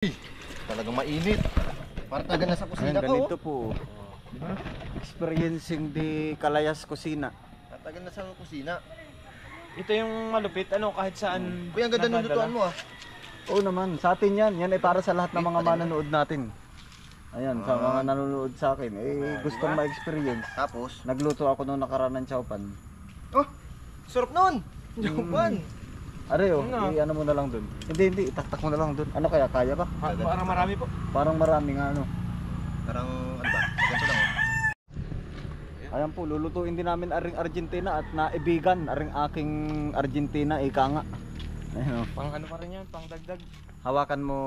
Talagang mainit. Parang taga nasa kusina Ayan, ka, ganito po. Diba? Experiencing di Kalayas Kusina. Taga nasa kusina. Ito yung malupit, ano, kahit saan. Uy, ang ganda ng lutuan mo ah. Oo naman, sa atin yan. Yan ay para sa lahat ng mga manonood natin. Ayan, sa mga nanonood sa akin. Gustong ma-experience. Tapos? Nagluto ako nung nakaraan ng chowpan. Oh, sarap nun! Chowpan! Are ano mo na lang dun. Hindi, itaktak mo na lang dun. Ano kaya ba? Parang marami po. Parang marami nga ano. Parang ano ba? Ganito lang oh. Ayan po, lulutuin din namin aring Argentina at naibigan aring aking Argentina, ika nga. Ayan, Pang ano pa rin yan, pang dagdag. hawakan mo,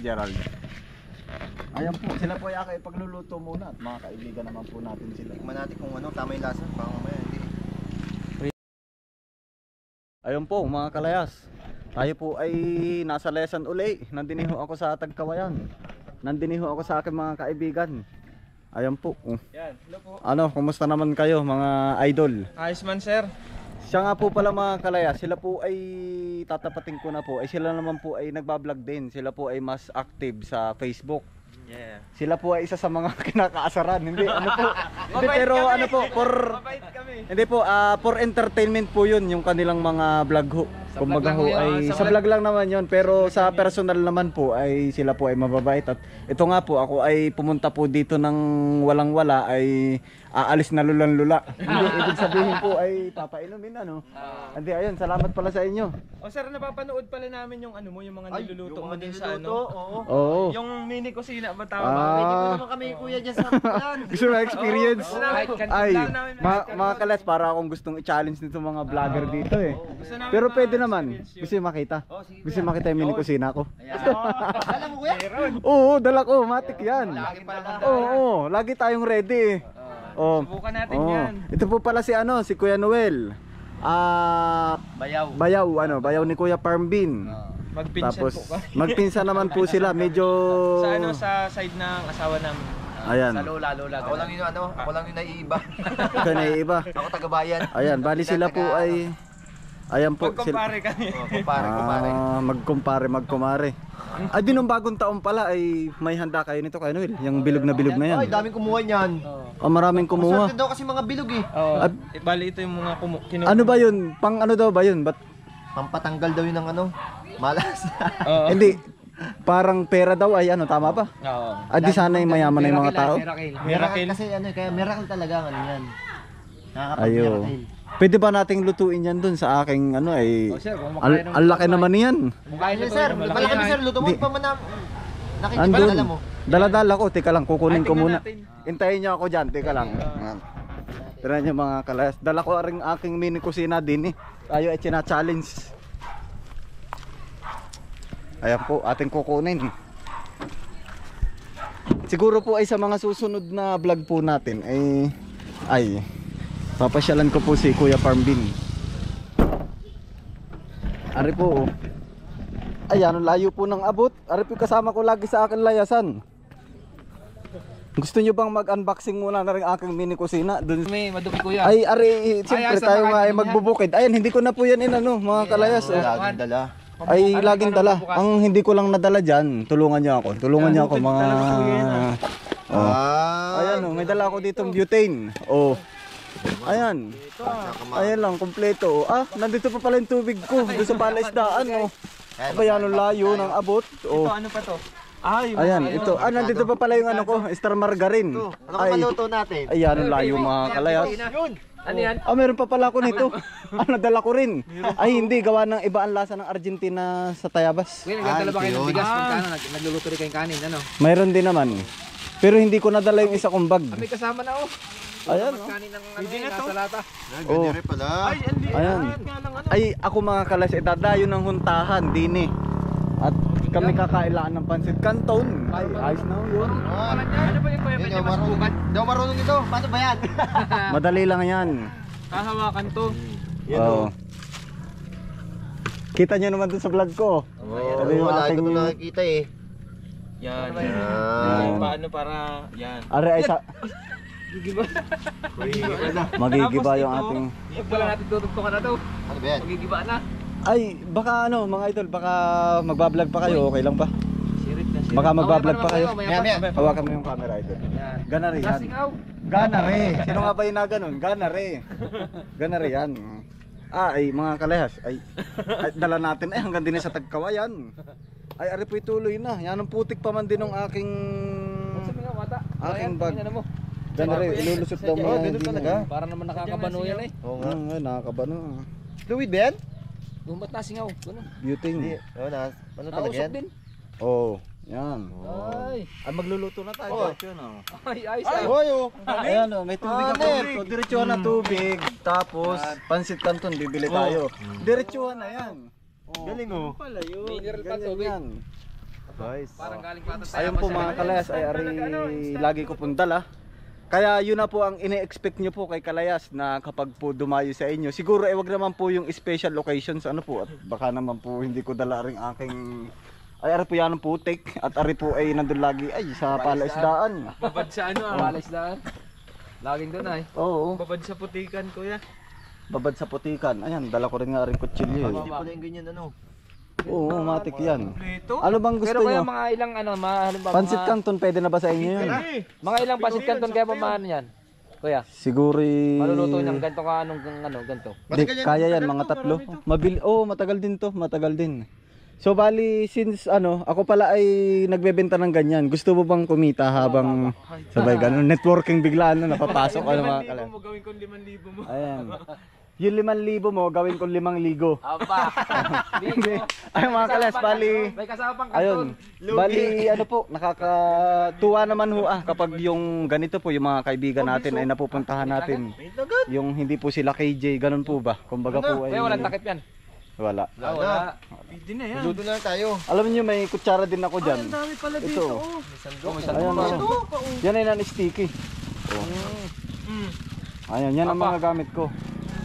Gerald. Ayan po, sila po ay ako ipagluluto muna at mga kaibigan naman po natin sila. Tingnan natin kung ano, tama yung lasa. Baka mamaya hindi. Ayun po mga kalayas, tayo po ay nasa lesson uli. Nandiniho ako sa Tagkawayan. Nandiniho ako sa aking mga kaibigan. Ayan po. Yan, hello po. Ano, kumusta naman kayo mga idol? Ayos man, sir. Siya nga po pala mga kalayas, sila po ay tatapating ko na po. Ay sila naman po ay nagbablog din. Sila po ay mas active sa Facebook. Yeah. Sila po ay isa sa mga kinakaasaran. Hindi ano po. Hindi Mabait pero kami. ano po for Mabait kami. hindi po for entertainment po 'yun yung kanilang mga vlog ho. Sa Kumbaga vlog ho lang ay yun, sa vlog lang naman 'yon pero sa personal naman po ay sila po ay mababait at ito nga po ako ay pumunta po dito ng walang-wala ay aalis na lulan-lula. Hindi ibig sabihin po ay papainumin ano. Hindi ayun, salamat pala sa inyo. O sir, napapanood pala namin yung ano mo, yung mga niluluto mo din sa ano. Oo. Oo. Yung mini kusina ba tama ba? Pwede mo Ah, naman kami kuya dyan sa plan. gusto mo experience? Oo, kahit kanto Ay, lang namin mga kalas para akong gustong i-challenge nito mga vlogger dito eh. Gusto namin Pero pwede ma-experience naman. yun. Gusto niyo makita? Sige, Gusto niyo makita yung mini kusina ko? Alam mo kuya? Meron. Oo, dala ko, matik yan. Lagi pa lang Oo, lagi tayong ready. Oh. Subukan natin Oo. yan. Ito po pala si ano, si Kuya Noel. Bayaw. Bayaw ni Kuya Parmbin. Magpinsan Tapos po ka. magpinsan naman po sila, medyo Sa ano, sa side ng asawa namin. ayan. lola. Ako lang yung ano, ako lang yung naiiba. Ikaw na iba. Ako taga-bayan. Ayan, bali sila po ay ayan po Magkumpare kami. Oh, kumpare. magkumare. Ay di nung bagong taon pala ay may handa kayo nito Kuya Noel, yung bilog na yan. Ay, daming kumuha niyan. Maraming kumuha. Masarap daw kasi mga bilog eh. Oo. At- Bali ito yung mga kinuha. Ano ba yun? Pang ano daw ba yun? Pampatanggal daw yun ng ano, malas. Oo. Hindi. Parang pera daw ay ano, tama ba? Oo. Di sana yung mayaman na yung mga tao. Miracle. Kasi ano, kaya miracle talaga ang ano yan. Ayo. Nakakapag-miracle. Pwede ba nating lutuin yan dun sa aking ano ay ang laki naman niyan. Kaya sir, malaki ba sir, luto mo Hindi. pa man na. Nakikita Andun. alam mo. Dala-dala ko, teka lang, kukunin ko tingnan muna. natin. Hintayin niyo ako diyan, teka lang. Tira niyo mga kalayas. Dala ko ring aking mini kusina din eh. Tayo ay china-challenge. Ayan po, ating kukunin. Siguro po ay sa mga susunod na vlog po natin ay papasyalan ko po si Kuya Parmbin. Ari po. Ayan, layo po ng abot. Ari po kasama ko lagi sa akin layasan. Gusto nyo bang mag-unboxing muna na rin aking mini kusina? Dun... May madumi kuya. Ay, ari, siyempre Ay, tayo sa nga ay mga magbubukid. Ayan, hindi ko na po yan inano, mga kalayas. Oh. Laging dala. Ay, laging dala. Ang hindi ko lang nadala dyan, tulungan nyo ako. Tulungan nyo ako mga... Oh. Ayan, oh, may dala ako ditong butane. Oh. Ayan. Ayan lang, kompleto. Oh. Nandito pa pala yung tubig ko. Doon sa palaisdaan. Oh. Ayan, ang layo ng abot. Oh. Ito ano pa to? Ay, Ayan, ito. Nandito pa pala yung ano ko, Star Margarine. Ano ka maluto natin? Ayan, ang layo mga kalayas. Yun. ano yan? Meron pa pala ako nito. Nadala ko rin. Ay, hindi. Gawa ng iba ang lasa ng Argentina sa Tayabas. Kuya, nagdadala ba kayo ng bigas pagka nagluluto rin kayong kanin, ano? Mayroon din naman. Pero hindi ko nadala yung isa kong bag. May kasama na oh. Ayan, oh. Kanin ng ano, Pwede na to. nasa lata. Oh. Ganyan rin pala. Ay, hindi. Ayan. Nga lang ano. Ay, ako mga kalas, dadayo ng huntahan, din eh. At kami kakailangan ng pansit canton. Ay, ayos na yun. Ano ba yung kuya Yun, pwede yung masubukan? Daw marunong ito. Paano ba yan? Madali lang yan. Hahawakan to. Oo. Kita nyo naman dun sa vlog ko. Sabi yung Wala ko ating- ito nakikita eh. Yan. Yan. Paano para yan. Are ay sa... Magigiba yung Tapos ating... Huwag pala natin tutugtukan na to. Ano ba yan? Magigiba na. Ay, baka ano mga idol, baka magbablog pa kayo, okay lang ba? Sirit na Baka magbablog pa kayo. Maya. Hawakan mo yung camera idol. Yan. Ganari yan. Nasingaw. Ganari. Sino nga ba yung naganon? Ganari. Ganari yan. Ay mga kalehas. Ay dala natin hanggang din sa Tagkawayan. Ay ari po ituloy na. Yan ang putik pa man din ng aking Sabi nga, wata. Aking Ayan, bag. tingnan mo. Ganari. Ilulusot daw mo. ganun talaga. Para naman nakakabano yan eh. Oo nga. Nakakabano. Fluid ba yan? Gumat na singaw. Ano? Butane. Oo na. Ano talaga Nausok yan? din. Oh, yan. Ay. Ay magluluto na tayo. Oh. Yun, oh. Ay, ayos Ay, ah. hoy oh. Ayan oh, may tubig ako Hanep. dito. Diretsuhan na tubig. Tapos, pansit canton, bibili tayo. Diretsuhan na yan. Galing oh. Mineral pa Ganyan tubig. yan. Guys. Parang galing pa tayo. Ayun po mga kalayas, ay ari lagi ko pong dala. Kaya yun na po ang ine-expect nyo po kay Kalayas na kapag po dumayo sa inyo. Siguro wag naman po yung special locations ano po. At baka naman po hindi ko dala rin aking... Ay ari po yan ang putik. At ari po ay nandun lagi ay sa palaisdaan. Babad sa ano Walis daan. Laging doon ay. Oo, Babad sa putikan kuya. babad sa putikan. Ayan, dala ko rin nga rin kutsilyo. Hindi pala yung ganyan ano. Oo, matik yan. Kompleto. Ano bang gusto Pero kaya nyo? mga ilang ano, halimbawa Pansit mga, canton, pwede na ba sa inyo yun? mga ilang pansit canton kaya paano yan? Kuya, Siguro maluluto niyang ganito ka anong ganito. Di, kaya yan, mga tatlo. Matagal din to, matagal din. So bali, since ano, ako pala ay nagbebenta ng ganyan. Gusto mo bang kumita habang sabay ganun? Networking biglaan na napapasok ano mga 5,000 kalayas. mo, gawin ko 5,000 mo. Ayan. Yung 5,000 mo, gawin ko 5,000. Aba. Hindi. Ay mga kalayas, bali. May kasama pang Ayun, kanton. bali ano po, nakakatuwa naman ho kapag yung ganito po, yung mga kaibigan natin ay napupuntahan natin. Yung hindi po sila KJ, ganun po ba? Kumbaga po ay... Kaya walang takip yan. Wala. Ah, wala. Pwede na yan. Luto na lang tayo. Alam niyo may kutsara din ako dyan. Ang dami pala Ito. dito. Oh. Oh, may Ayan, pa. ayan. Yan ay non-sticky. Mm. Ayan, yan ang mga gamit ko.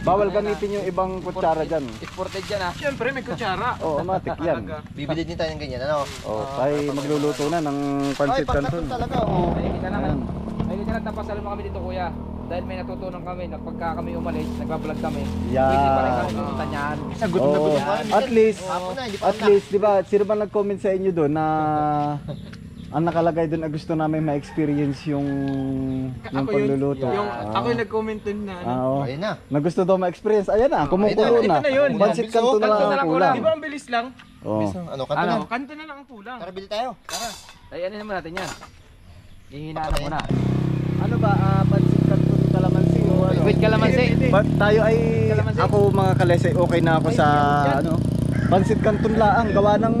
Bawal gamitin yung ibang kutsara dyan. Exported yan ah. Siyempre may kutsara. Oo, matik yan. Bibili din tayo ng ganyan ano. Oo, tayo magluluto na ng pancit canton. talaga oh. Ay, kita lang. Ayan. Ay, kita lang tapos alam mo kami dito kuya. Dahil may natutunan kami na pagka kami umalis, nagbablog kami. Yan. Pwede pa rin kami pumunta niyan. Sagot na Oo, ba at least, Hapon na, hindi pa at least, di ba, sino ba nag-comment sa inyo doon na ang nakalagay doon na gusto namin ma-experience yung pagluluto. Yung, Ah. ako yung nag-comment dun na ano. Oo. Ayun na. Na gusto daw ma-experience. Ayan na, kumukulo Ayun na. na yun. Pancit canton na lang Kanto na ang lang kulang. Di ba ang bilis lang? Oo. Ano, kanto na. Ano? Kanto na lang ang kulang. Tara, bili tayo. Ay, ano naman natin yan? Ihinaan mo na. Ano ba, pancit canton kalamansi o ano? Wait, kalamansi. But tayo ay, Kalamansi. ako mga kalese, okay na ako sa, ano, pancit canton laang, gawa ng,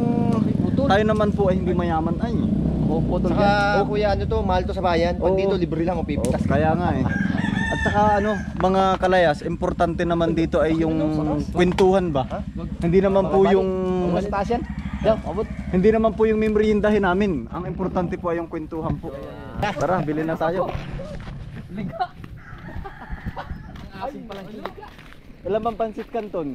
tayo naman po ay hindi mayaman ay. Puputol yan. Saka kuya ano to, mahal to sa bayan. Pag Oo. dito libre lang o Oh, pipitas. kaya nga eh. At saka ano, mga kalayas, importante naman dito ay yung kwentuhan ba? Hindi naman po yung Mas taas yan. Diyan, abot. hindi naman po yung meriendahin namin. Ang importante po ay yung kwentuhan po. Tara, bilhin na tayo. Liga. Ang asin palang liga. Ilan bang pancit canton?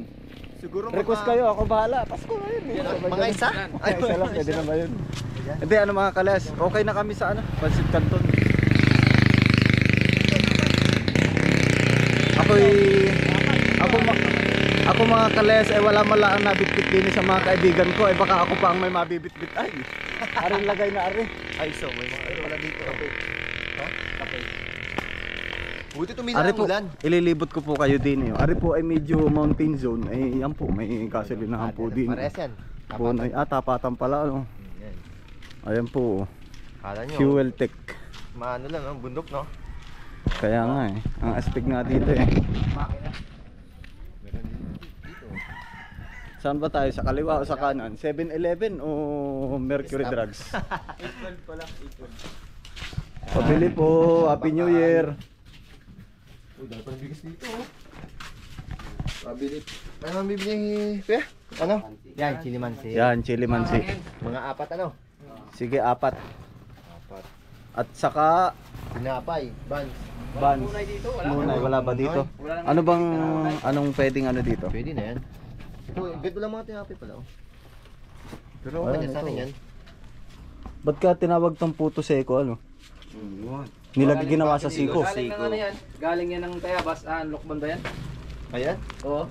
Siguro Request kayo, ako bahala. Pasko na yun. mga isa. Ay, isa lang, pwede na ba yun? Hindi, ano mga kalayas, okay na kami sa ano, pancit canton. Ako mga kalayas ay wala mala ang nabitbit din sa mga kaibigan ko ay baka ako pa ang may mabibitbit ay. Aring lagay na ari. Ay, so may mga ano wala dito. Ha? Kape. Buti tumila Ari ang po, ulan. ililibot ko po kayo din. Ari po ay medyo mountain zone. Ay yan po, may gasolinahan po din. Parehas yan. Po, ay, tapatan pala. Ano. Yan. Ayan po, Kala nyo, fuel tech. maano lang, ang bundok no? Kaya nga eh, ang aspect nga dito eh. Saan ba tayo? Sa kaliwa o sa kanan? 7-Eleven o Mercury Drugs? 812 pala, 812. Pabili po, Happy New Year. Uy, dahil pa ng bigas dito oh. Pabili. Ano ang bibili? Kuya? Ano? Yan, chili mansi. Yan, chili mansi. Mga apat ano? Sige, 4. Apat. At saka, Tinapay, buns. buns. Munay dito, wala. Munay, wala ba dito? Ano bang, anong pwedeng ano dito? Pwede na yan. Ito, ganito lang mga tinapay pala oh. Pero Ayan, okay na sa akin ito. yan. Ba't ka tinawag tong puto seko, ano? Nilagay ginawa sa siko. Galing ng ano yan? Galing yan ng Tayabas. Lokban ba yan? Ayan. Oo.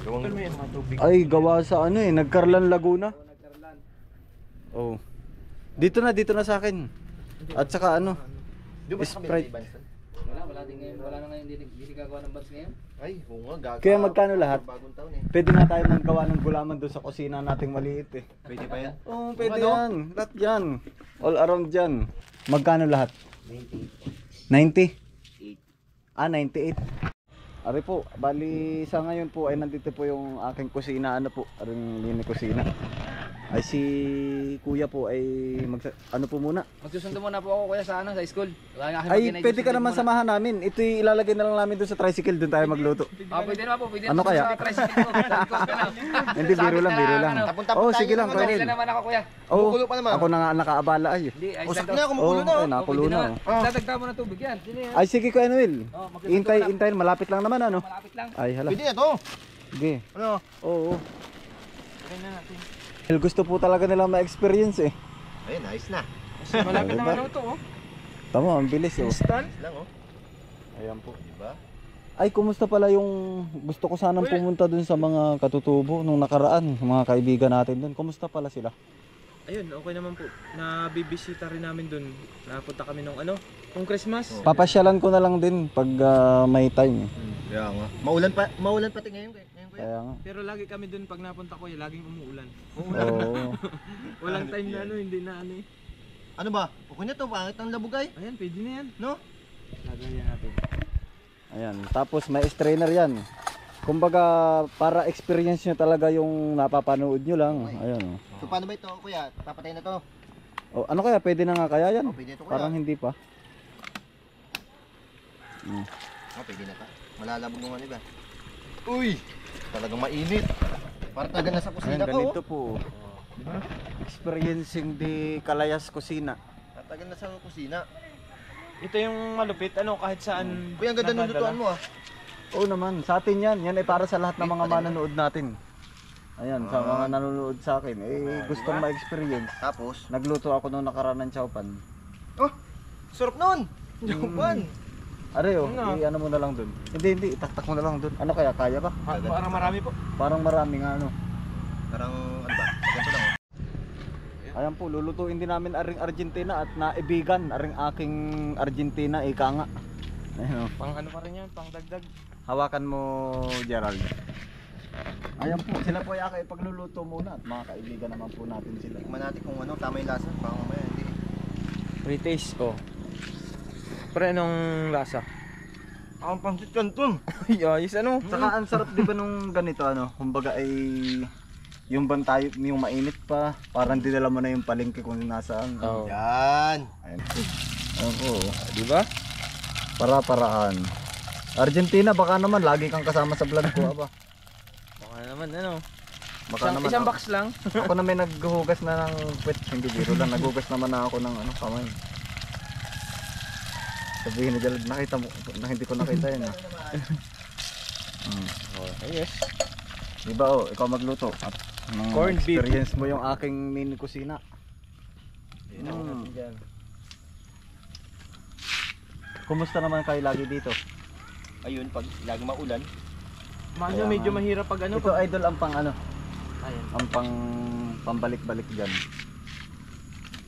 Gawang mo yan mga tubig. Ay, gawa sa ano eh, Nagkarlan Laguna. Nagkarlan. Oh. Dito na sa akin. At saka ano, Di ba sa Sprite. kabila, Ivan? Wala din ngayon. Wala na ngayon. Hindi gagawa ng buds ngayon. Ay, oo nga, gaga. Kaya magkano lahat? Bagong taon eh. Pwede nga tayo maggawa ng gulaman doon sa kusina nating maliit eh. Pwede pa yan? Oo, pwede yan. Lahat yan. All around yan. Magkano lahat? 90. 90? Ah, 98. Ari po, bali sa ngayon po ay nandito po yung aking kusina. Ano po, aring mini kusina. Ay si kuya po ay ano po muna. Magsusundo muna po ako kuya sa school. Wala nga Ay, pwede ka naman samahan namin. Ito ilalagay na lang namin doon sa tricycle, doon tayo magluto. Pwede naman po. Pwede Ano naman kaya? sa tricycle ko. Sa likod ka lang. Hindi, biro lang, biro lang. Tapon-tapon Oh, tayo sige lang, naman, pwede. Wala naman ako kuya. Oh, Kumukulo pa naman. ako na nga nakaabala ay. Hindi, ayos Usap lang na, to. kumukulo na. Ay, nakakulo na. Oh. Dadagdagan mo na tubig yan. Sino yan? Ay, sige Kuya Noel. Oh, magsusundo na. Intay, malapit lang naman ano. Malapit lang. Ay, hala. Pwede na to. Sige. Ano? Oo. Try na natin. Gusto po talaga nilang ma-experience eh. Ayun, nice na. Malapit Diba? naman ako to, oh. Tama, ang bilis oh. Instant. Nice lang, oh. Ayan po. Diba? Ay, kumusta pala yung gusto ko sanang pumunta dun sa mga katutubo nung nakaraan, mga kaibigan natin dun. Kumusta pala sila? Ayun, okay naman po. Nabibisita rin namin dun. Napunta kami nung nung Christmas. Papasyalan ko na lang din pag may time. Kaya nga. Maulan pati ngayon, kuya. Kaya nga. Pero lagi kami dun pag napunta ko, laging umuulan. Oo. Walang time na hindi na eh. Ano ba? Okay na to, pangit ang labugay. Ayan, pwede na yan. No? Lagayan natin. Ayan, tapos may strainer yan. Kumbaga, para experience nyo talaga yung napapanood nyo lang. Ayan. So paano ba ito, kuya? Papatay na to. Oh, ano kaya? Pwede na nga kaya yan? Oh, pwede ito, kuya. Parang hindi pa. Oh, pwede na to. Malalabog ng ano ba? Uy! Talagang mainit. Parang talaga nasa Ayan, kusina ka, ganito oh. po. Experiencing the Kalayas Kusina. Tagal na sa kusina. Ito yung malupit, kahit saan. Kuya, ang ganda ng nadadala. lutuan mo, ah. Oo naman, sa atin yan. Yan ay para sa lahat ng mga manonood natin. Ayan, sa mga nanonood sa akin. Eh, gustong ma-experience. Tapos, Nagluto ako nung nakaraan ng chowpan. oh! Sarap nun! Jopan! Are oh, Ano? ano mo na lang dun. Hindi, itatak mo na lang dun. Ano kaya, kaya ba? Parang marami po. Parang marami nga ano. Parang, ano ba? Ganito lang, oh. Ayan po, lulutuin din namin aring Argentina at naibigan. Aring aking Argentina, ika nga. Ayan oh. Pang pa rin yan, pang dagdag. Hawakan mo, Gerald. Ayan po, sila po ay ako ipagluluto muna at mga kaibigan naman po natin sila. Tingnan natin kung ano, tama yung lasa. Baka mamaya, hindi. Pre-taste ko. Pre, anong lasa? Ang pansit canton! Ay, ayos Saka ang sarap di ba nung ganito ano, kumbaga ay yung bantayo, yung mainit pa, parang dinala mo na yung palengke kung nasaan. Oo. Yan! Ayan. Ayan po, Di ba? para-paraan. Argentina, baka naman lagi kang kasama sa vlog ko, aba. Baka naman, Baka naman isang ako, box lang. ako na may naghuhugas na ng puwet, hindi biro lang, naghuhugas naman na ako ng kamay. Sabihin ni Jalad, nakita mo, na hindi ko nakita yan. Yes. Di ba ikaw magluto at Corned beef. experience mo yung aking mini kusina. Kumusta naman kayo lagi dito? Ayun, pag lagi maulan. Medyo mahirap pag Ito idol ang pang ano, Ayan. ang pambalik-balik dyan.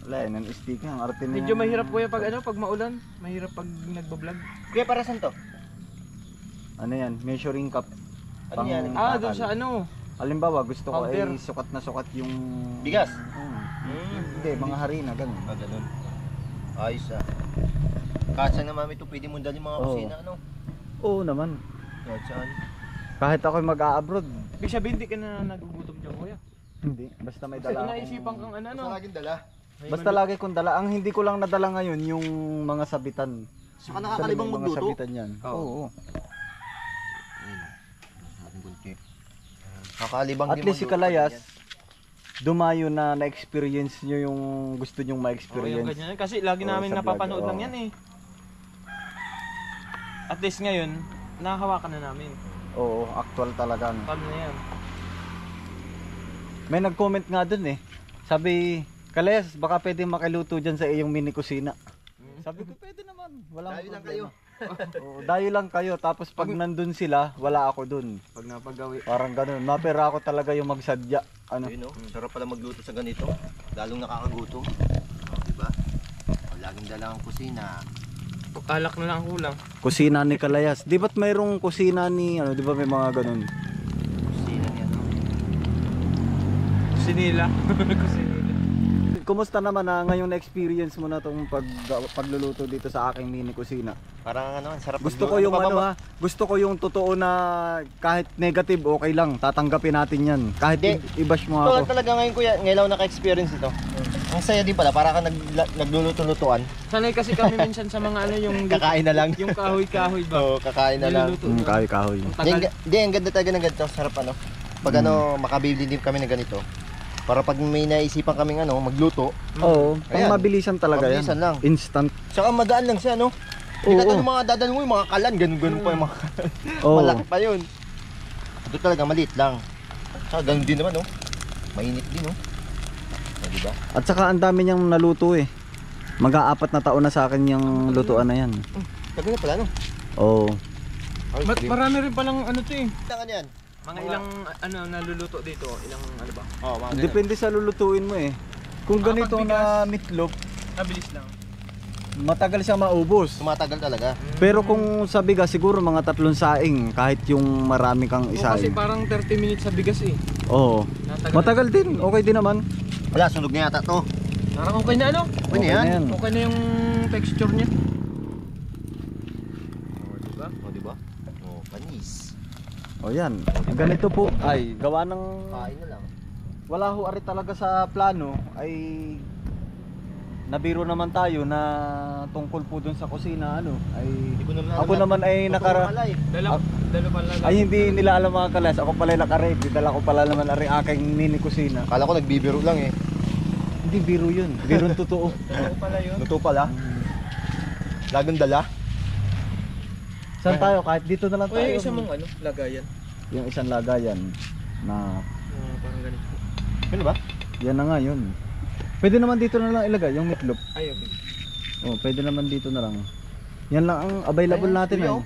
Wala yan, ang stick ang arte na Medyo yan. mahirap kuya pag pag maulan. Mahirap pag nagbablog. Kuya, para saan to? Ano yan, measuring cup. Ano yan? Doon sa Halimbawa, gusto ko Powder. ay sukat na sukat yung... Bigas? Hindi, mga harina, ganun. Ah, ganun. Ayos, ah. Kasi na mami ito, pwede mo dali mga Oo. kusina, ano? Oo naman. Kahit saan. Kahit ako mag-a-abroad, Ibig sabihin di ka na nagugutom dyan kuya. hindi. Basta may Kasi dala akong- naisipan kang Basta laging dala. Basta lagi kong dala. Ang hindi ko lang nadala ngayon yung mga sabitan. Saka nakakalibang Mga magluto. sabitan yan. Oo. Oo. Nakakalibang At least si Kalayas, dumayo na na-experience nyo yung gusto nyong yung ma-experience. ganyan. Kasi lagi Oo, namin sa napapanood vlog, lang oo. yan eh. At least ngayon, nakahawakan na namin. Oo, actual talaga. Paano na yan? May nag-comment nga dun eh. Sabi, Kalayas, baka pwede makiluto dyan sa iyong mini kusina. Sabi ko, pwede naman. Walang Dayo lang kayo. Oo, dayo lang kayo. Tapos pag nandun sila, wala ako dun. Pag napagawi. Parang ganun. Mapera ako talaga yung magsadya. Ano? Ayun, no? Sarap pala magluto sa ganito. Lalong nakakagutom. Laging dala ang kusina. Alak na lang ang kulang. Kusina ni Kalayas. Di ba't mayroong kusina ni, ano, di ba may mga ganun? Kusina niya, no? Kusinila. Kusinila. Kumusta naman na ngayong na-experience mo na itong pagluluto dito sa aking mini kusina? Parang ano, ang sarap. Gusto ko yung ano ha, gusto ko yung totoo na kahit negative okay lang, tatanggapin natin yan. Kahit Hindi. i-bash mo Ito ako. talaga ngayon kuya, ngayon lang naka-experience ito. Ang saya din pala, para ka nagluluto-lutuan. Sanay kasi kami minsan sa mga ano yung Kakain na lang. yung kahoy-kahoy ba? Oo, kakain na lang. Niluluto. Kahoy-kahoy. Ang Hindi, tagal. hindi, ang ganda talaga ng ganito. Sarap ano. Pag ano, makabili din kami ng ganito. Para pag may naisipan kaming ano, magluto. Oo, pang Ayan. mabilisan talaga Mabilisan yan. lang. Instant. Saka madaan lang siya, no? Hindi Oo. ka yung mga dadaan mo, yung mga kalan, ganun-ganun pa yung mga kalan. Oo. Malaki pa yun. Ito talaga, maliit lang. Saka ganun din naman, no? Mainit din, no? O, diba? At saka ang dami niyang naluto eh. Mag-aapat na taon na sa akin yung lutuan na yan. Tagal na pala, no? Oo. Marami rin palang ano to eh. Tangan yan. Mga ilang ano naluluto dito, ilang ano ba? Oo, mga ganun. Depende sa lulutuin mo eh. Kung Mga ganito pagbigas. na meatloaf, Mabilis lang. matagal siya maubos. Tumatagal talaga. Pero kung sa bigas siguro mga 3 saing kahit yung marami kang Kasi isaing. parang 30 minutes sa bigas eh. Oo. Matagal din. Okay din naman. Wala, sunog na yata to. Parang okay na ano? Okay na yan. Okay na yung texture niya. O, diba? O, panis. O yan. Ganito po ay gawa ng Kain na lang. wala ho ari talaga sa plano ay nabiro naman tayo na tungkol po dun sa kusina ano ay ako naman ay Dalo pala lang. ay hindi nila alam mga kalas, ako pala naka-ready, dala ko pala naman ari aking mini kusina. Akala ko nagbibiro lang eh. Hindi biro yun, biro totoo. Dalo pala yun. Luto pala. Lagong dala. Saan tayo? Kahit dito na lang O tayo. yung isa mong ano, lagayan. Yung isang lagayan na Parang ganito. Ano ba? yan na nga yun. Pwede naman dito na lang ilagay yung meatloaf. Ay, okay. Oh, pwede naman dito na lang. Yan lang ang available Ayan, natin kuya, ay. oh.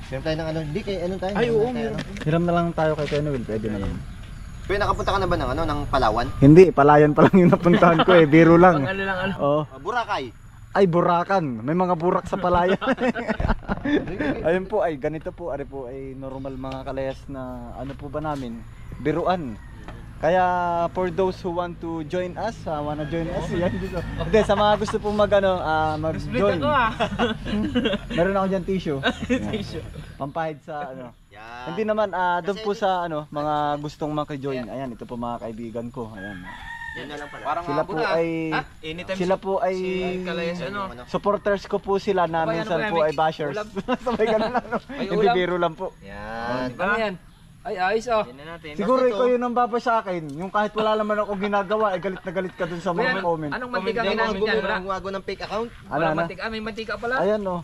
Meron tayo ng ano, hindi kay ano tayo. Ay, meron oo, tayo, meron. ano. Hiram na lang tayo kay Kenwil, pwede na lang. Kuya, nakapunta ka na ba ng ano, ng Palawan? Hindi, Palayan pa lang yung napuntahan ko eh, biro Pang lang. ano lang ano. Oh, Boracay. ay Burakan. May mga burak sa Palayan. Ayun po ay ganito po, ari po ay normal mga kalayas na ano po ba namin, biruan. Kaya for those who want to join us, wanna join us, yan dito. Hindi, sa mga gusto po Split mag-join. ako ah. Meron ako diyan tissue. Tissue. Pampahid sa ano. Yan. Hindi naman doon po sa ano, mga gustong maki-join. Ayan, ito po mga kaibigan ko. Ayan. Yan na lang pala. Parang Sila po ay Anytime sila po ay si Kalayas ano. supporters ko po sila na Sabay, minsan ano, po may ay bashers. ulam. Sabay ganun lang. No? May Hindi ulam. biro lang po. Yan. Ano yan? Ay, ayos oh. Yan na natin. Siguro Basta ikaw to. yun ang baba sa akin. Yung kahit wala naman ako ginagawa, galit na galit ka dun sa mga comment. Anong mantika Hindi ginamit ako yan? Wala. gumawa ng fake account. Ano, ano? Mantika. May mantika pala. Ayan no.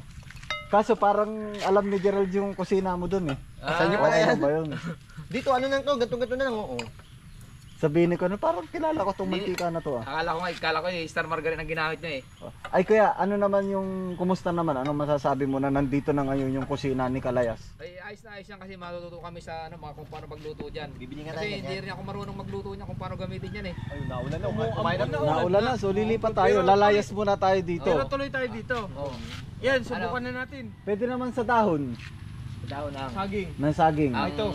Kaso parang alam ni Gerald yung kusina mo dun eh. Saan niyo pala Okay yan? na ba yun? Dito, ano nang to? Gato-gato na lang, oo. Sabihin ko na parang kilala ko tong mantika na to ah. Akala ko Star Margarine ang ginamit niya eh. Ay kuya, ano naman yung, kumusta naman? Ano masasabi mo na nandito na ngayon yung kusina ni Kalayas? Ay, ayos na ayos yan kasi matututo kami sa ano, mga kung paano magluto diyan. Bibili nga tayo Kasi hindi ganyan. rin ako marunong magluto niya kung paano gamitin yan eh. Ay, naulan na. Kumain na. Naulan na, so lilipat tayo. Lalayas muna tayo dito. Pero tuloy tayo dito. Oo. Yan, subukan na natin. Pwede naman sa dahon Dahon ang Saging. ng saging. ang ito.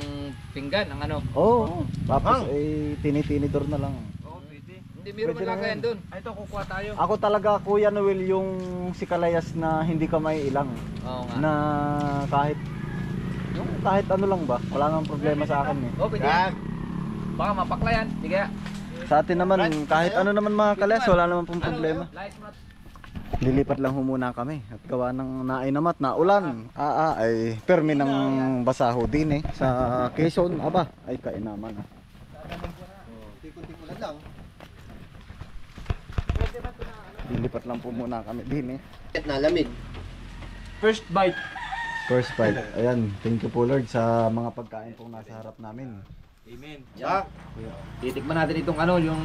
pinggan, ang ano. Oo. Tapos eh tinitinidor na lang. Oo, pwede. Hindi meron Pwede man na lagayan yan. doon. Ay, ito, kukuha tayo. Ako talaga Kuya Noel yung si Kalayas na hindi ka may ilang. Oo nga. Na kahit yung kahit ano lang ba, wala nang problema sa akin eh. Oh, pwede yan. Baka mapakla yan. Hindi kaya. Sa atin naman, kahit ano naman mga Kalayas, wala naman pong problema. Lights mo. Lilipat lang humuna kami at gawa ng nainamat na ulan. Ay permi ng basaho din eh sa Quezon. Aba, ay kainaman ah. Tikon-tikulan lang. Lilipat lang po muna kami din eh. Nalamig. First bite. First bite. Ayan, thank you po Lord sa mga pagkain pong nasa harap namin. Amen. Yan. Titikman natin itong ano, yung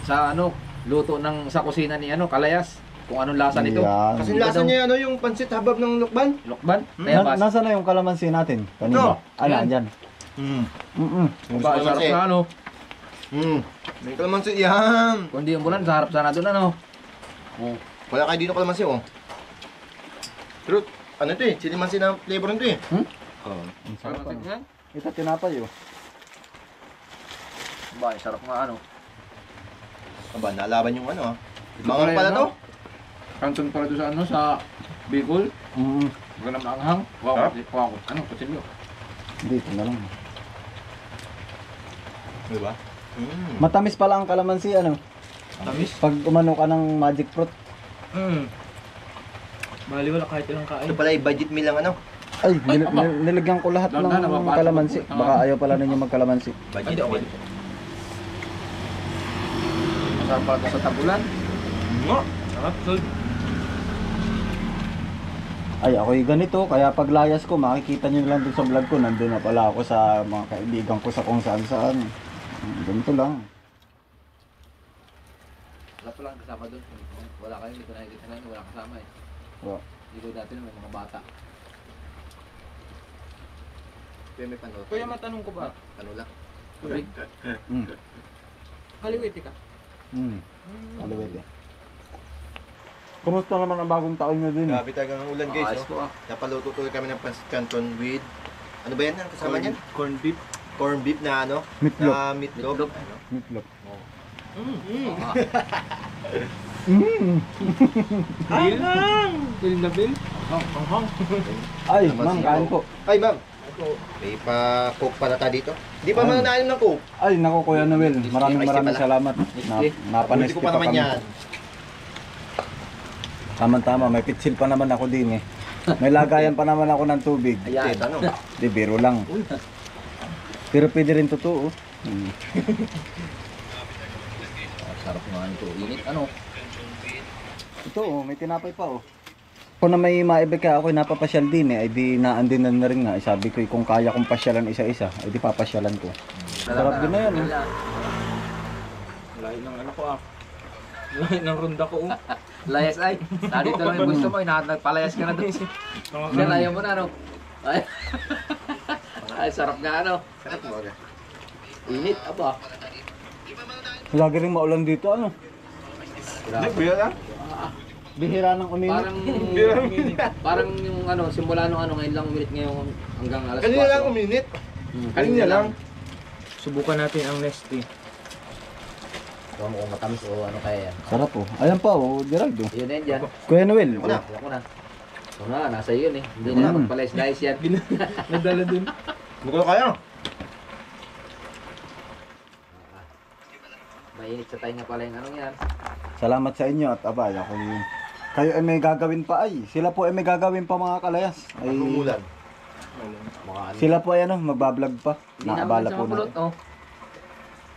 sa ano, luto ng sa kusina ni ano, Kalayas. Kung anong lasa nito. Yan. Kasi lasa niya ano yung pansit habab ng lukban. Lokban? Tayabas. Nasa na yung kalamansi natin? Kanina. Ano, andyan. Ba, sarap na ano. May kalamansi yan. Kung di yung bulan, sa harap sana doon ano. Wala kayo dito kalamansi, oh. Pero, ano to eh? Chilimansi na flavor nito eh. Oo. Ang sarap Sarap ano. yan. Ito tinapay oh. Ba, sarap nga ano. Aba, nalaban yung ano ah. Ito Mga ano pala ano? to? Kanton pala doon sa ano, sa Bicol. Mm. Magandang maanghang. Wow, Sarap. wow. Ano, kutsilyo. Dito na lang. Diba? Matamis pala ang kalamansi ano. Tamis. Pag umano ka ng magic fruit. Bali wala kahit ilang kain. Ito pala yung budget meal lang ano. Ay, nilagyan ko lahat Dahan-dahan, ng nababasa kalamansi. ko po. Baka ayaw pala ninyo magkalamansi. Budget Hindi, meal. Masarap pala ito sa tabulan. Sarap, Sol. Ay, ako'y ganito. Kaya pag layas ko, makikita nyo lang dun sa vlog ko. Nandun na pala ako sa mga kaibigan ko sa kung saan saan. Ganito lang. Wala pa lang kasama doon. Wala kayo, hindi ko nakikita ngayon. Wala kasama eh. Wow. Dito dati may mga bata. Kuya, may panood. Kuya, matanong ko ba? Ano lang? Tubig. Mm. Kaliwiti ka? Alawet eh. Kumusta naman ang bagong taon nyo din? Grabe talaga ang ulan guys. Ayos Oh. po ah. Napaluto tuloy kami ng pancit canton with... Ano ba yan? Ang kasama niyan? Corn beef. Corn beef na ano? Meatloaf. Na meatloaf. Meatloaf. Ano? Meatloaf. Bill lang! Bill na bill? Ay, Kalamansi, ma'am, kain oh. po. Ay ma'am. May pa-coke pala ta dito. Hindi pa Ay. mananalo ng coke. Ay, naku Kuya Noel. Maraming Ice tea maraming pala. salamat. Ice tea. Hindi ko pa naman yan. Tama-tama, may pitsil pa naman ako din eh. May lagayan pa naman ako ng tubig. Ayan. Ano? Di, biro lang. Pero pwede rin totoo. Sarap nga nito. Init ano. Ito oh, may tinapay pa oh. Kung na may maibig ka ako, napapasyal din eh. Ay di naandinan na rin nga. Eh, sabi ko kung kaya kong pasyalan isa-isa, ay di papasyalan ko. Sarap din na yan. Eh. Lahi ng ano ko ah. Lahi ng runda ko oh. Layas ay. Dito lang yung gusto mo. Nagpalayas ka na doon. Yan, ayaw mo na ano. Ay. Ay, sarap nga ano. Sarap mo aga. Init, aba. Lagi rin maulan dito ano. Hindi, kuya lang. Bihira ng uminit. Parang yung ano, simula nung ano, ngayon lang uminit ngayon hanggang alas 4. Kanina lang uminit. Kanina lang. Subukan natin ang Nestea. Ito mo kung matamis o ano kaya yan. Sarap oh. Ayan pa oh, Geraldo. Yun na yan dyan. Kuya Noel. Ako na. Ako na. Ito na, nasa yun eh. Hindi na magpalayas-layas yan. Nadala din. Bukod kayo. Mainit sa tayo nga pala yung anong yan. Salamat sa inyo at abay ako kayo ay may gagawin pa ay. Sila po ay may gagawin pa mga kalayas. Ay, Umulan. Mga ano. sila po ay ano, magbablog pa. Hindi na Naabala ulan po sa mapulot, na. oh.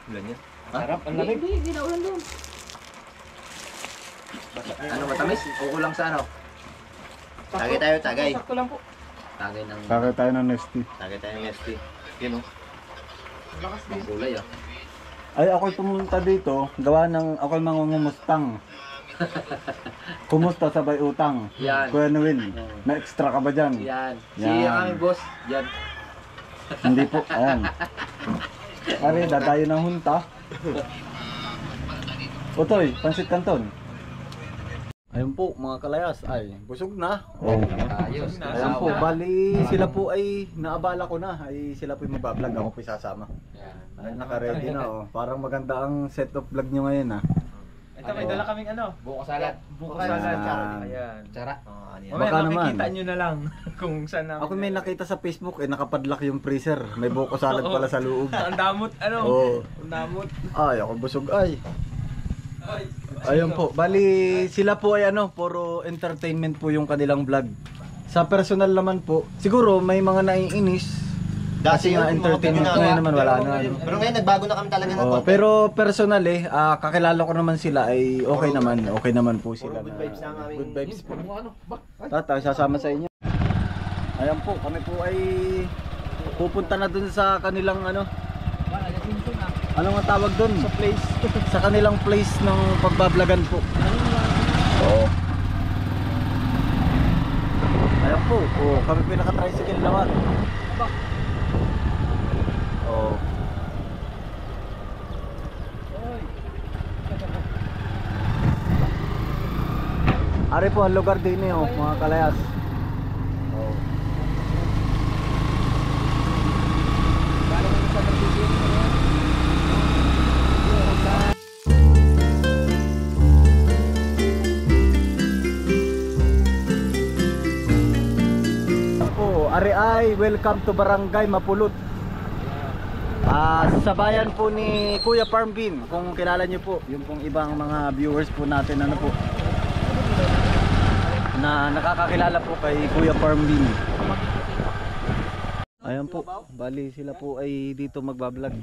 Ulan yan. Sarap, ang Hindi, lamig. hindi na ulan doon. Ano matamis? O kulang sa ano? Tagay tayo, tagay. Sakto lang po. Tagay ng Kaya tayo ng nesty. Tagay tayo ng ST. Yun oh. kulay ah. Ay ako'y pumunta dito, gawa ng ako'y mangungumustang. Kumusta sabay utang? Yan. Kuya Noel, na extra ka ba dyan? Yan. Si Yan. ang aming boss, yan. Hindi po, ayan. Pare, dadayo ng hunta. Otoy, pansit canton. Ayun po, mga kalayas, ay busog na. Oh. Ayos. Ayan po, bali sila po ay naabala ko na. Ay sila po yung magbablog, ako po sasama. Yan. Ay, naka-ready na oh. Parang maganda ang set of vlog nyo ngayon ah. Ito, may dala kaming ano. Buko salad. Buko Ayan. salad. Ayan. Tsara. Oh, ano yan? Mamaya Baka naman. makikita nyo na lang kung saan namin. Ako may nakita sa Facebook eh, nakapadlock yung freezer. May buko salad pala sa loob. Ang damot, ano? Oo. Ang damot. Ay, ako busog ay. Ay. Ayun po, bali sila po ay ano, puro entertainment po yung kanilang vlog. Sa personal naman po, siguro may mga naiinis. Kasi nga yun, entertainment mga ngayon naman wala pero, na. Ano. Pero ngayon nagbago na kami talaga ng Oh, content. pero personal eh, kakilala ko naman sila ay okay naman po sila. Puro good vibes na ang aming- Good vibes po. Ano ba? Tata, sasama sa inyo. Ayan po, kami po ay pupunta na dun sa kanilang ano. Ano nga tawag dun? Sa place. Sa kanilang place ng pagbablagan po. Oo. Ayan po, kami po naka-tricycle naman. Oo. Ari po ang lugar din eh, oh, mga kalayas. Oh. Po, ari ay welcome to Barangay Mapulot. Sa bayan po ni Kuya Parmbin, kung kilala niyo po, yung pong ibang mga viewers po natin ano po na nakakakilala po kay Kuya Parmbin. Ayan po, bali sila po ay dito magbablog.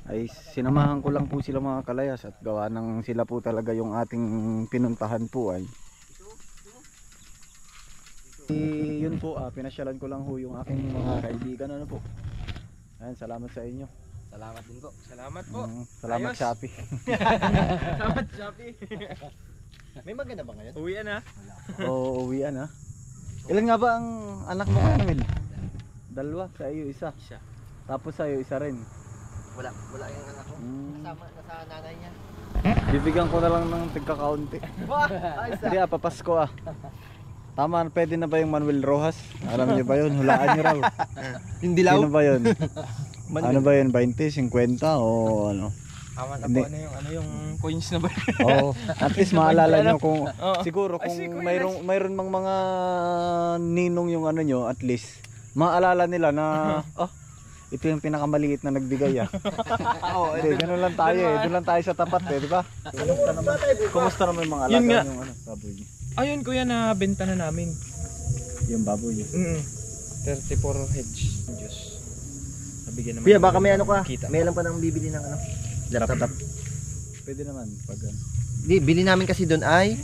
Ay sinamahan ko lang po sila mga kalayas at gawa ng sila po talaga yung ating pinuntahan po ay. Yun po, pinasyalan ko lang ho yung aking mga kaibigan ano po. Ayan, salamat sa inyo. Salamat din po. Salamat po. Salamat Ayos. Shopee. Salamat, Shopee. May maganda ba ngayon? Uwian na. Oo, uwian ha. Ilan nga ba ang anak mo Arnel? Dalawa, sa iyo isa. Isa. Tapos sa iyo isa rin. Wala yung anak ko. Hmm. Kasama na sa nanay niya. Bibigyan ko na lang ng tigka-kaunti. Hindi papasko ah. Tama, pwede na ba yung Manuel Rojas? Alam niyo ba yun? Hulaan niyo raw. Hindi Sino ba yun? Ano ba yun? 20, 50 o ano? Tama na Hindi. po, ano yung coins na ba? Oo. At least maalala nyo kung siguro Ay, kung si Kuya mayroon mang mga ninong yung ano nyo, at least maalala nila na ito yung pinakamaliit na nagbigay ah. Hindi, ganun lang tayo eh. Doon lang tayo sa tapat eh, di ba? Kumusta naman yung mga Yun alaga nga. yung ano, baboy niyo? Ayun kuya, na benta na namin. Yung baboy niyo. 34 heads. Diyos. Nabigyan naman. Kuya, baka may ano ka? Kita. May alam pa nang bibili ng ano? Laptop. Pwede naman pag ano. Di, bili namin kasi doon ay...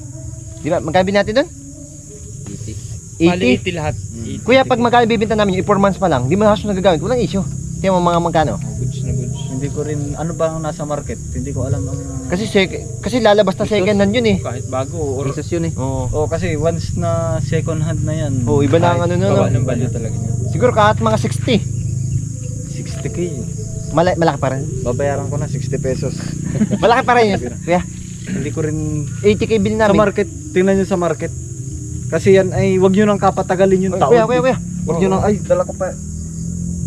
Di ba, magkano bili natin doon? 80. Bali 80 lahat. 80. Kuya, pag magkano bibenta namin yung 4 months pa lang, di mo na halos nagagamit. Walang issue. Tiyan mo mga magkano. Goods na goods. Hindi ko rin, ano ba ang nasa market? Hindi ko alam ang... Kasi lalabas na second hand yun eh. Kahit bago or Isos yun eh. Oo. Oh, kasi once na second hand na yan. Oo, iba na ang ano nun. bawa No? ng value talaga niya. Siguro kahit mga 60. 60k. Malaki pa rin. Babayaran ko na 60 pesos. Malaki pa rin yun. Kuya, Hindi ko rin 80k bili sa namin. market, tingnan nyo sa market. Kasi yan ay wag nyo nang kapatagalin yung taon. Kuya. Wag nyo nang, ay dala ko pa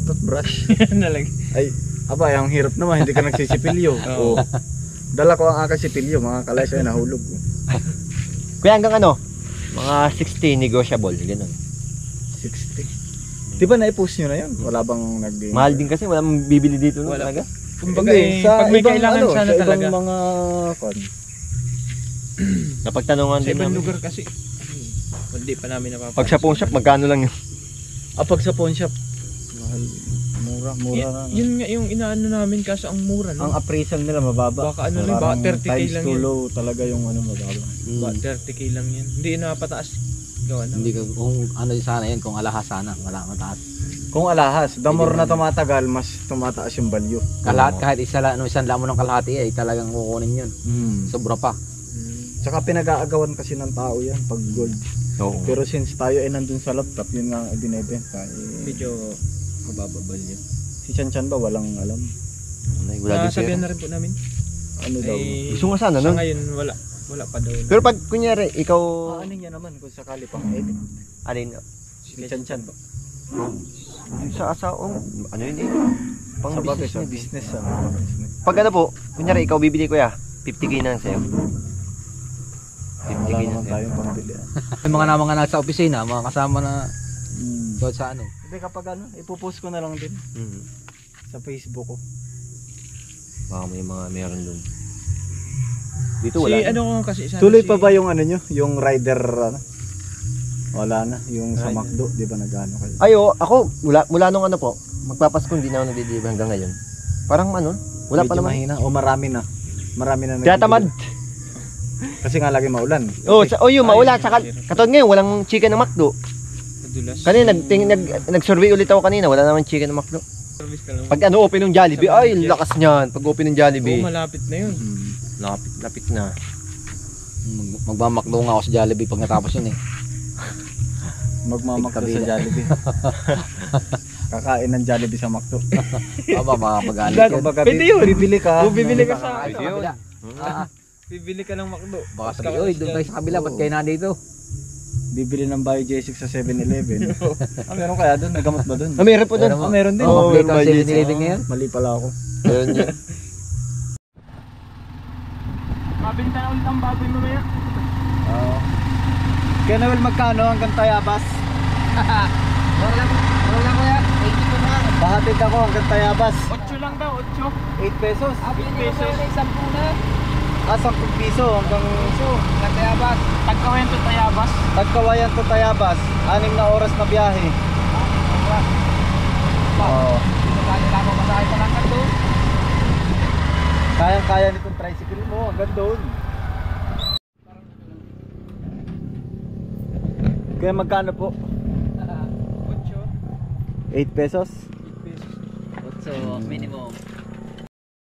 toothbrush. Nalag. Ay, aba, ang hirap naman, hindi ka nagsisipilyo. Oo. Dala ko ang aking sipilyo, mga kalayas ay nahulog. Kuya, hanggang ano? Mga 60 negotiable. Ganun. 60. Di ba na-post nyo na yun? Wala bang nag- Mahal din kasi. Walang bibili dito. No, Wala. talaga. Kumbaga Hindi, pag may kailangan ano, sana sa ibang talaga. mga Napagtanungan Sa din ibang namin. lugar kasi. Hindi pa namin napapansin. Pag sa pawn shop, magkano lang yun? pag sa pawn shop, mahal, mura na. Yun nga yung inaano namin kaso ang mura Ang no. appraisal nila mababa. Baka ano lang, baka Parang 30K times lang too yun. low talaga yung ano mababa. Ba 30k lang yan. Hindi napataas. Gawa na. Hindi ka, kung ano sana yan, kung alahas sana, wala mataas. Kung alahas, the more na tumatagal, mas tumataas yung value. Kalahat, kahit isang lamo ng kalahati ay talagang kukunin yun. Sobra pa. Tsaka pinag-aagawan kasi ng tao yan pag gold. Oo. Pero since tayo ay nandun sa laptop, yun nga ang binibenta. Medyo mabababal yun. Si Chan Chan ba walang alam? Wala din Sabihan pera. na rin po namin. Ano daw? Ay, Gusto nga sana, sa no? ngayon wala. Wala pa daw. Pero pag kunyari, ikaw... Ano niya naman kung sakali pang edit. Alin? Si Chan Chan ba? Sa asaong... Ano yun eh? Pang Sa bagay, business sa na business. Ano, business. Pag ano po, kunyari, ikaw bibili kuya, 50k na sa'yo. 50k Wala na naman sa'yo. tayong pambili. Yung mga namang anak sa opisina, mga kasama na doon sa ano. Hindi kapag ano, ipopost ko na lang din sa Facebook ko. Baka may mga meron doon. Dito Si wala. ano ko kasi sana Tuloy si- pa ba yung ano nyo? Yung rider ano? Wala na. Yung sa Rider. McDo, di ba nag-ano kayo? Ay, ako, mula nung ano po, magpapasko hindi na ako nagdi-deliver hanggang ngayon. Parang ano, wala pa Medyo naman. mahina. O marami na. Marami na Tiyatamad. Kasi nga lagi maulan. Yung maulan. Saka, katulad ngayon, walang chicken ng McDo. Madulas. Kanina, nag-survey ulit ako kanina, wala naman chicken ng McDo. Service ka lang. Pag ano, open ng Jollibee, ay, lakas niyan. Pag open ng Oo, Jollibee, malapit na yun. lapit na. Magmamakdo nga ako sa Jollibee pag natapos yun eh. Magmamakdo sa Jollibee. Kakain ng Jollibee sa McDo. Aba, makapag-alit Dati- yun. Kumbaga, Pwede yun. bibili ka. Bibili ka sa Pwede yun. Bibili ka ng McDo. Baka sabi, oy, doon tayo sa kabila, ba't kayo na dito? Bibili ng Bio J6 sa 7-Eleven. Meron kaya doon? May gamot ba doon? Meron po doon. Meron din. Oo, Complete ang may 7-Eleven ngayon. Mali pala ako. Meron yun. Mabinta na ulit ang baboy mamaya. Oo. Kaya Noel, magkano hanggang Tayabas? Wala lang kuya, 80 po na. Bahatid ako hanggang Tayabas. 8 lang daw, 8. 8 pesos. pesos. 10 na. 10 piso hanggang Katayabas. Tagkawayan to Tayabas. Tagkawayan to Tayabas. 6 na oras na biyahe. Oo. Kaya lang ako masahe pa lang doon. Kayang-kaya nitong tricycle mo hanggang doon. Kaya magkano po? 8. 8 pesos? 8 pesos. So, minimum.